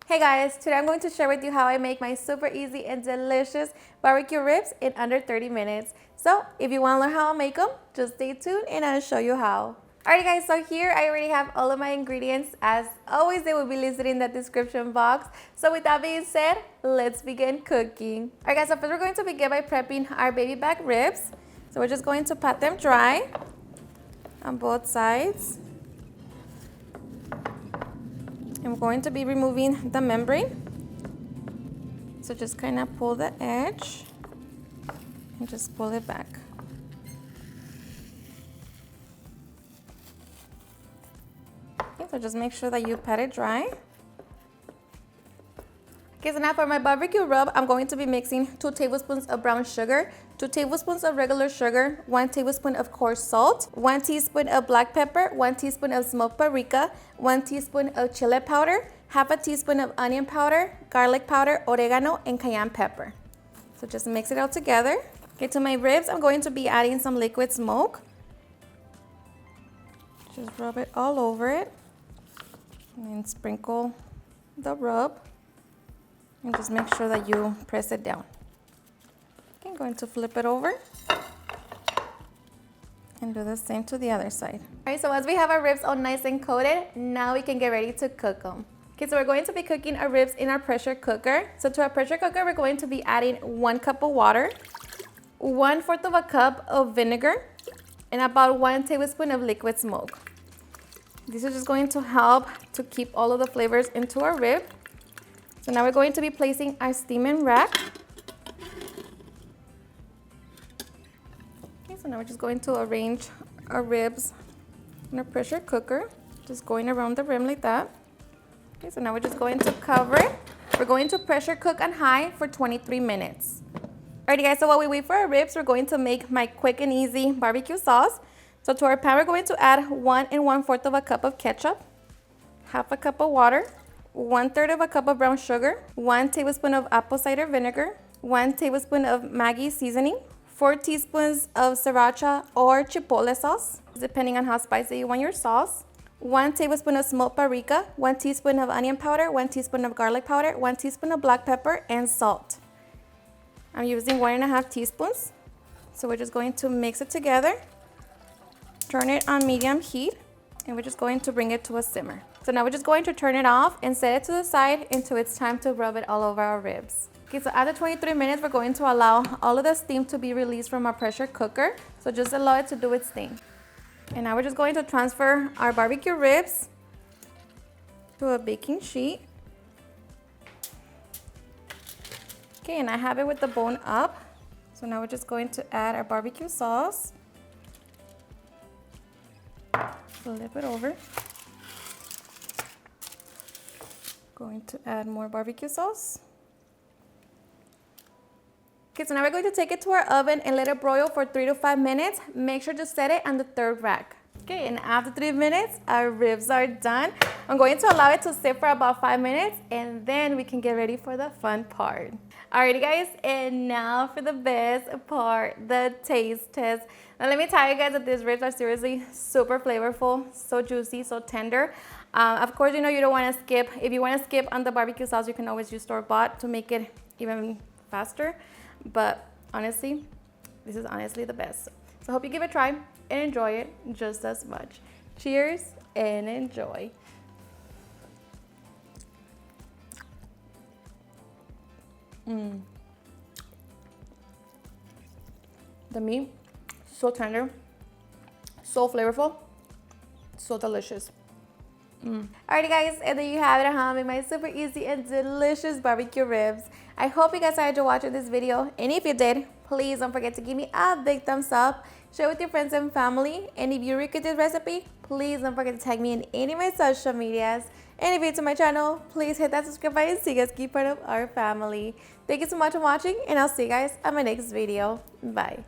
Hey guys, today I'm going to share with you how I make my super easy and delicious barbecue ribs in under 30 minutes. So if you want to learn how I make them, just stay tuned and I'll show you how. Alright guys, so here I already have all of my ingredients. As always, they will be listed in the description box. So with that being said, let's begin cooking. Alright guys, so first we're going to begin by prepping our baby back ribs. So we're just going to pat them dry on both sides. And we're going to be removing the membrane. So just kind of pull the edge and just pull it back. Okay, so just make sure that you pat it dry. Okay, so now for my barbecue rub, I'm going to be mixing 2 tablespoons of brown sugar, 2 tablespoons of regular sugar, 1 tablespoon of coarse salt, 1 teaspoon of black pepper, 1 teaspoon of smoked paprika, 1 teaspoon of chili powder, half a teaspoon of onion powder, garlic powder, oregano, and cayenne pepper. So just mix it all together. Okay, to my ribs, I'm going to be adding some liquid smoke. Just rub it all over it and sprinkle the rub. And just make sure that you press it down. Okay, I'm going to flip it over and do the same to the other side. All right, so once we have our ribs all nice and coated, now we can get ready to cook them. Okay, so we're going to be cooking our ribs in our pressure cooker. So to our pressure cooker, we're going to be adding 1 cup of water, 1/4 of a cup of vinegar, and about 1 tablespoon of liquid smoke. This is just going to help to keep all of the flavors into our rib. So now we're going to be placing our steaming rack. Okay, so now we're just going to arrange our ribs in our pressure cooker, just going around the rim like that. Okay, so now we're just going to cover it. We're going to pressure cook on high for 23 minutes. Alrighty guys, so while we wait for our ribs, we're going to make my quick and easy barbecue sauce. So to our pan, we're going to add 1 1/4 of a cup of ketchup, half a cup of water, 1/3 of a cup of brown sugar, 1 tablespoon of apple cider vinegar, 1 tablespoon of Maggi seasoning, 4 teaspoons of sriracha or chipotle sauce, depending on how spicy you want your sauce, 1 tablespoon of smoked paprika, 1 teaspoon of onion powder, 1 teaspoon of garlic powder, 1 teaspoon of black pepper, and salt. I'm using 1.5 teaspoons. So we're just going to mix it together, turn it on medium heat, and we're just going to bring it to a simmer. So now we're just going to turn it off and set it to the side until it's time to rub it all over our ribs. Okay, so after 23 minutes, we're going to allow all of the steam to be released from our pressure cooker. So just allow it to do its thing. And now we're just going to transfer our barbecue ribs to a baking sheet. Okay, and I have it with the bone up. So now we're just going to add our barbecue sauce. Flip it over. Going to add more barbecue sauce. Okay, so now we're going to take it to our oven and let it broil for 3 to 5 minutes. Make sure to set it on the 3rd rack. Okay, and after 3 minutes, our ribs are done. I'm going to allow it to sit for about 5 minutes and then we can get ready for the fun part. Alrighty guys, and now for the best part, the taste test. Now let me tell you guys that these ribs are seriously super flavorful, so juicy, so tender. Of course, you know you don't want to skip. If you want to skip on the barbecue sauce, you can always use store-bought to make it even faster. But honestly, this is honestly the best. So I hope you give it a try and enjoy it just as much. Cheers and enjoy. The meat, so tender, so flavorful, so delicious. Alrighty guys, and there you have it at home, my super easy and delicious barbecue ribs. I hope you guys enjoyed watching this video, and if you did, please don't forget to give me a big thumbs up, share with your friends and family, and if you recreate this recipe, please don't forget to tag me in any of my social medias. And if you're new to my channel, please hit that subscribe button so you guys keep part of our family. Thank you so much for watching, and I'll see you guys on my next video. Bye.